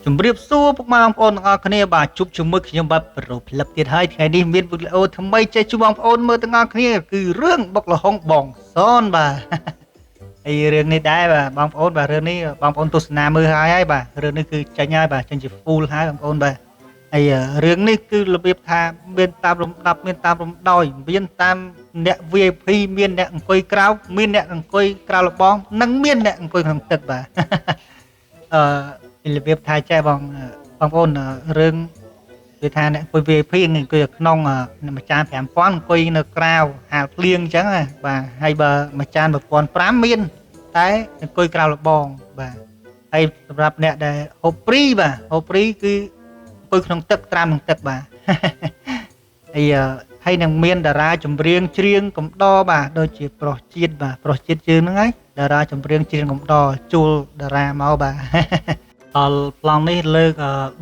ជំរាបសួរពុកម៉ែបងប្អូនទាំងអស់គ្នាបាទជួបជាមួយខ្ញុំបាទប្រូផ្លឹបទៀតហើយថ្ងៃនេះមានវីដេអូថ្មីចេះជួបបងប្អូនមើលទាំងអស់គ្នាគឺរឿងបុកលហុងបងសនបាទហើយរឿងនេះដែរបាទបងប្អូនបាទរឿងនេះបងប្អូនទស្សនាមើលហើយបាទរឿងនេះគឺចេញហើយបាទចេញជា full ហើយបងប្អូនបាទហើយរឿងនេះគឺរបៀបថាមានតាមលំដាប់មានតាមរំដោយមានតាមអ្នក VIP មានអ្នកអង្គុយក្រៅមានអ្នកអង្គុយក្រៅលបងនិងមានអ្នកអង្គុយក្នុងទឹកបាទរបៀបថាចេះបងប្អូនរឿងគឺថាអ្នកអង្គុយ VIP អង្គុយនៅក្នុងមួយចាន 5000 អង្គុយនៅក្រៅហាលភ្លៀងអញ្ចឹងបាទហើយបើមួយចាន 1500 មានតែអង្គុយក្រៅលបងបាទហើយសម្រាប់អ្នកដែលហូបព្រីបាទហូបព្រីគឺអង្គុយក្នុងទឹកត្រាំក្នុងទឹកបាទហើយនឹងមានតារាចម្រៀងច្រៀងកំដរបាទដូចជាប្រុសជាតិបាទប្រុសជាតិជើងហ្នឹងហើយតារាចម្រៀងច្រៀងកំដរជួលតារាមកបាទដល់ប្លង់នេះលើក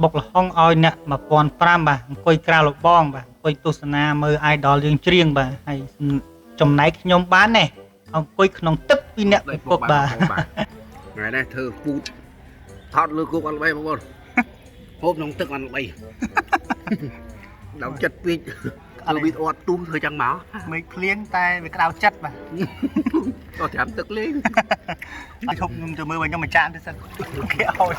បុកលហុងឲ្យអ្នក 1500 បាទអង្គុយក្រៅលបងបាទអង្គុយទស្សនាមើល idol យើងច្រៀងបាទហើយចំណែកខ្ញុំបានណែអង្គុយក្នុងទឹកពីអ្នកពុកបាទថ្ងៃនេះធ្វើពូតថតលើគោកអត់ល្បីបងប្អូនហូបក្នុងទឹកអត់ល្បីដល់ចិត្តពេកធ្វើវីដេអូអត់ទូមធ្វើចឹងមកមេឃភ្លៀងតែវាក្តៅចិត្តបាទក៏ត្រាំទឹកលេងឲ្យឈប់ខ្ញុំទៅមើលបើខ្ញុំមួយចានទៅសិនគេឲ្យ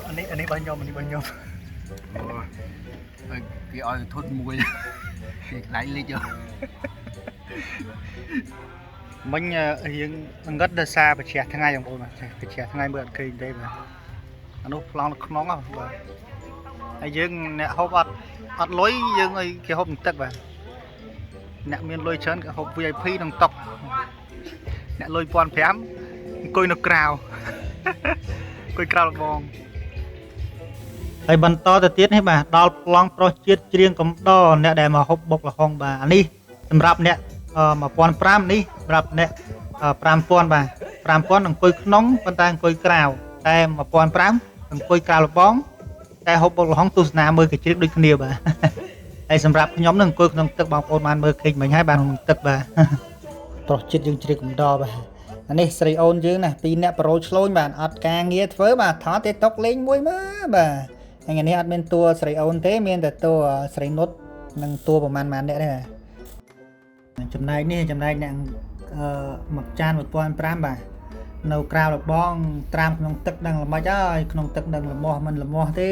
អានេះរបស់ខ្ញុំអានេះរបស់ខ្ញុំហើយគេឲ្យធុតមួយគេខ្លាញ់លេចមិញយើងងឹតដោយសារបច្ចាស់ថ្ងៃបងប្អូនបាទបច្ចាស់ថ្ងៃមើលអត់ឃើញទេបាទអានោះប្លង់នៅក្នុងបាទហើយយើងអ្នកហូបអត់លុយយើងឲ្យគេហូបទឹកបាទអ្នកមានលុយច្រើនគេហូប VIP ក្នុងតុកអ្នកលុយ 1500 អង្គុយនៅក្រៅអង្គុយក្រៅលបងហើយបន្តទៅទៀតនេះបាទដល់ប្លង់ប្រុសជាតិច្រៀងកំដរអ្នកដែលមកហូបបុកលហុងបាទអានេះសម្រាប់អ្នក 1500 នេះសម្រាប់អ្នក 5000 បាទ 5000 អង្គុយក្នុងប៉ុន្តែអង្គុយក្រៅតែ 1500 អង្គុយក្រៅលបងតែហូបបុកលហុងទស្សនាមើលគេជ្រៀកដូចគ្នាបាទហើយសម្រាប់ខ្ញុំនឹងអង្គុយក្នុងទឹកបងប្អូនបានមើលឃើញមិញហើយបានក្នុងទឹកបាទប្រុសជាតិយើងជ្រៀកកំដរបាទអានេះស្រីអូនយើងណាពីរអ្នកប្រូឆ្លូញបាទអត់ការងារធ្វើបាទថតទេតុកលេងមួយមើលបាទថ្ងៃនេះអត់មានតួស្រីអូនទេមានតែតួស្រីនុតនិងតួប្រហែលអ្នកទេចំណែកនេះចំណែកអ្នកមកចាន 1500 បាទនៅក្រៅលបងត្រាំក្នុងទឹកដឹងល្មិចហើយក្នុងទឹកដឹងល្មោះមិនល្មោះទេ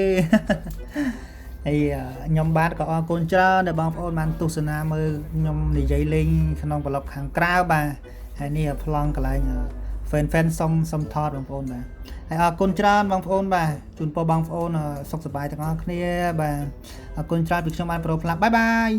ហើយខ្ញុំបាទក៏អរគុណច្រើនដែលបងប្អូនបានទស្សនាមើលខ្ញុំនិយាយលេងក្នុងប្លុកខាងក្រៅបាទហើយនេះប្លង់កន្លែង fan សុំថតបងប្អូនបាទហើយអរគុណច្រើនបងប្អូនបាទជូនពរបងប្អូនសុខសប្បាយទាំងអស់គ្នាបាទអរគុណច្រើនពីខ្ញុំបានប្រូផ្លាប់បាយបាយ